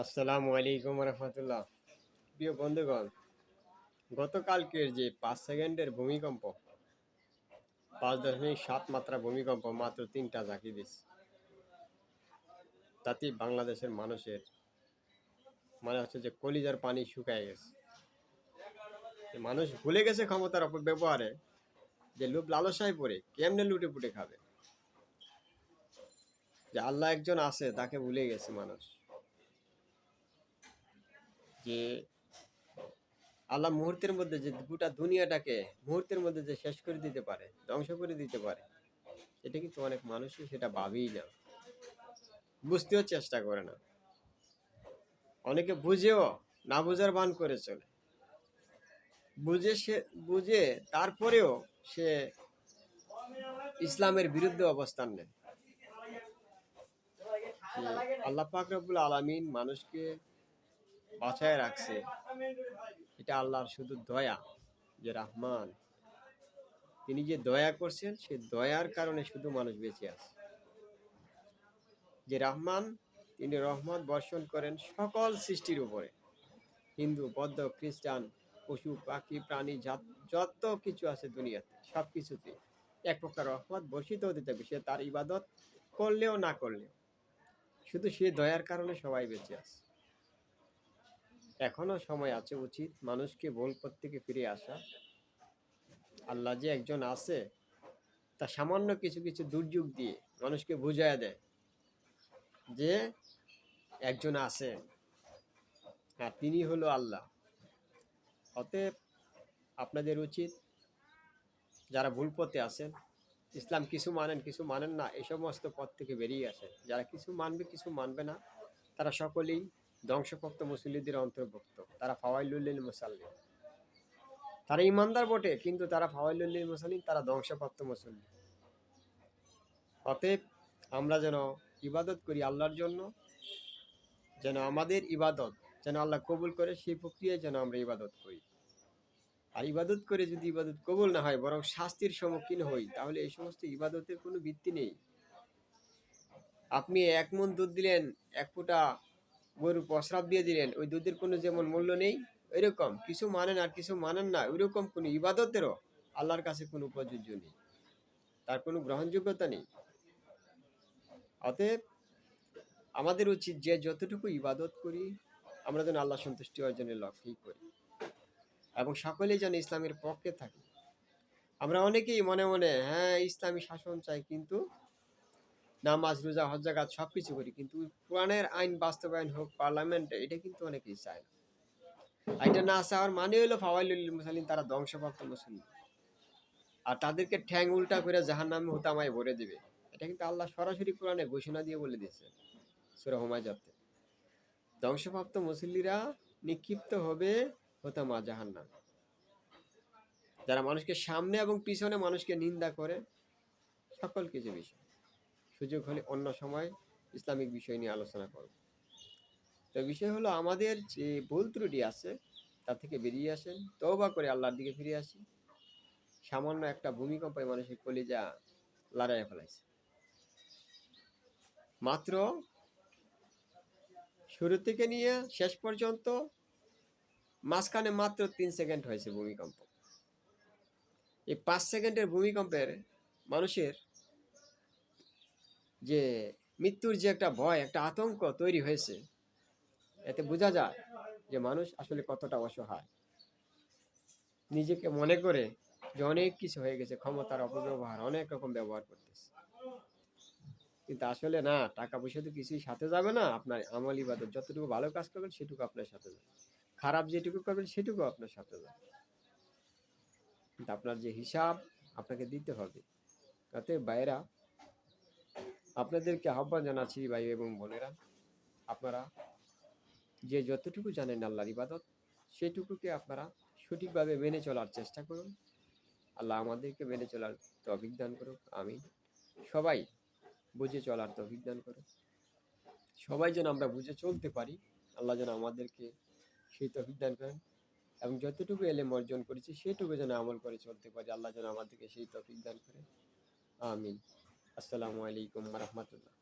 আসসালামু আলাইকুম রহমতুল্লাহ। প্রিয় বন্ধুগণ, গতকালকের যে 5 সেকেন্ডের ভূমিকম্প, 5.7 মাত্রা ভূমিকম্প মাত্র 3টা ঝাঁকি দিচ্ছে। তাতেই বাংলাদেশের মানুষের মানে হচ্ছে যে কলিজার পানি শুকায় গেছে। মানুষ ভুলে গেছে ক্ষমতার অপব্যবহারে, যে লোভ লালসায় পড়ে কেমনে লুটে পুটে খাবে। যে আল্লাহ একজন আছে তাকে ভুলে গেছে মানুষ, যে আল্লাহ মুহূর্তের মধ্যে যে গোটা দুনিয়াটাকে মুহূর্তের মধ্যে যে শেষ করে দিতে পারে, ধ্বংস করে দিতে পারে, এটা কিন্তু অনেক মানুষই সেটা ভাবেই না, বুঝতেও চেষ্টা করে না। অনেকে বুঝেও না বুঝার ভান করে চলে, বুঝে তারপরেও সে ইসলামের বিরুদ্ধে অবস্থান নেয়। আল্লাহ পাক রব্বুল আলামিন মানুষকে বাঁচায় রাখছে, এটা আল্লাহর শুধু দয়া। যে রহমান, তিনি যে দয়া করছেন, সে দয়ার কারণে শুধু মানুষ বেঁচে আছে। যে রহমান, তিনি রহমত বর্ষণ করেন সকল সৃষ্টির উপরে, হিন্দু, বৌদ্ধ, খ্রিস্টান, পশু পাখি প্রাণী যত কিছু আছে দুনিয়াতে, সব কিছুতে এক প্রকার রহমত বর্ষিত হতে থাকবে, সে তার ইবাদত করলেও না করলেও। শুধু সে দয়ার কারণে সবাই বেঁচে আছে। এখনো সময় আছে, উচিত মানুষকে ভুল পথ থেকে ফিরে আসা। আল্লাহ যে একজন আছে, তা সামান্য কিছু কিছু দুর্যোগ দিয়ে মানুষকে বুঝাইয়া দেয় যে একজন আছে, আর তিনি হলো আল্লাহ। অতএব আপনাদের উচিত, যারা ভুল পথে আছেন, ইসলাম কিছু মানেন কিছু মানেন না, এই সমস্ত পথ থেকে বেরিয়ে আসেন। যারা কিছু মানবে কিছু মানবে না, তারা সকলেই ধ্বংসপ্রাপ্ত মুসল্লিদের অন্তর্ভুক্ত। তারা ফাওয়াইলুল মুসাল্লিন, তারা ইমানদার বটে, কিন্তু তারা ফাওয়াইলুল মুসাল্লিন, তারা ধ্বংসপ্রাপ্ত মুসল্লি। অতএব আমরা যেন ইবাদত করি আল্লাহর জন্য, যেন আমাদের ইবাদত যেন আল্লাহ কবুল করে, সেই প্রক্রিয়ায় যেন আমরা ইবাদত করি। আর ইবাদত করে যদি ইবাদত কবুল না হয়, বরং শাস্তির সম্মুখীন হই, তাহলে এই সমস্ত ইবাদতের কোনো ভিত্তি নেই। আপনি 1 মণ দুধ দিলেন, 1 ফোঁটা গরু প্রস্রাব দিয়ে দিলেন, ওই দুধের কোনো যেমন মূল্য নেই, এরকম কিছু মানেন আর কিছু মানেন না, ওইরকম কোনো ইবাদতেরও আল্লাহর কাছে কোনো প্রযোজ্য নেই, তার কোনো গ্রহণযোগ্যতা নেই। অতএব আমাদের উচিত যে যতটুকু ইবাদত করি, আমরা যেন আল্লাহ সন্তুষ্টি অর্জনের লক্ষ্যেই করি, এবং সকলেই যেন ইসলামের পক্ষে থাকি। আমরা অনেকেই মনে মনে হ্যাঁ ইসলামী শাসন চাই, কিন্তু নামাজ রোজা হজ জাকাত সব কিছু করি, কিন্তু কোরআনের আইন বাস্তবায়ন হোক পার্লামেন্টে, এটা কিন্তু অনেকেই চায় না। এটা না চাওয়ার মানে হলো ফাওয়াইলুল মুসাল্লিন, তারা ধ্বংসপ্রাপ্ত মুসল্লি, আর তাদেরকে ঠ্যাং উল্টা করে জাহান্নামে হুতামায় ভরে দেবে। এটা কিন্তু আল্লাহ সরাসরি কোরআনে ঘোষণা দিয়ে বলে দিয়েছে সূরা হুমাযাতে। ধ্বংসপ্রাপ্ত মুসল্লিরা নিক্ষিপ্ত হবে হুতামা জাহান্নাম। যারা মানুষকে সামনে এবং পিছনে মানুষকে নিন্দা করে, সকল কিছু বিষয়, সুযোগ হলে অন্য সময় ইসলামিক বিষয় নিয়ে আলোচনা করব। তো বিষয় হলো, আমাদের যে ভুল ত্রুটি আছে তা থেকে বেরিয়ে আসেন, তওবা করে আল্লাহর দিকে ফিরে আসি। সামান্য একটা ভূমিকম্পে মানুষের কলিজা লড়াইয়া ফেলাইছে। মাত্র শুরু থেকে নিয়ে শেষ পর্যন্ত মাঝখানে মাত্র 3 সেকেন্ড হয়েছে ভূমিকম্প। এই 5 সেকেন্ডের ভূমিকম্পের মানুষের যে মৃত্যুর যে একটা ভয়, একটা আতঙ্ক তৈরি হয়েছে, এতে বোঝা যায় যে মানুষ আসলে কতটা অসহায়। নিজেকে মনে করে যে অনেক কিছু হয়ে গেছে, ক্ষমতার অপব্যবহার অনেক রকম ব্যবহার করতেছে, কিন্তু আসলে না, টাকা পয়সা তো কিছুই সাথে যাবে না। আপনার আমল ইবাদত, যতটুকু ভালো কাজ করবেন সেটুকু আপনার সাথে যাবে, খারাপ যেটুকু করবেন সেটুকু আপনার সাথে যাবে, কিন্তু আপনার যে হিসাব আপনাকে দিতে হবে। অতএব ভাইয়েরা, আপনাদেরকে আহ্বান জানাচ্ছি, ভাই এবং বোনেরা, আপনারা যে যতটুকু জানেন আল্লাহর ইবাদত, সেটুকুকে আপনারা সঠিকভাবে মেনে চলার চেষ্টা করুন। আল্লাহ আমাদেরকে মেনে চলার তৌফিক দান করুক, আমিন। সবাই বুঝে চলার তৌফিক দান করুক, সবাই যেন আমরা বুঝে চলতে পারি, আল্লাহ যেন আমাদেরকে সেই তৌফিক দান করেন, এবং যতটুকু এলেম অর্জন করেছি সেটুকু যেন আমল করে চলতে পারি, আল্লাহ যেন আমাদেরকে সেই তৌফিক দান করেন, আমিন। আসসালামু আলাইকুম ওয়া রাহমাতুল্লাহ।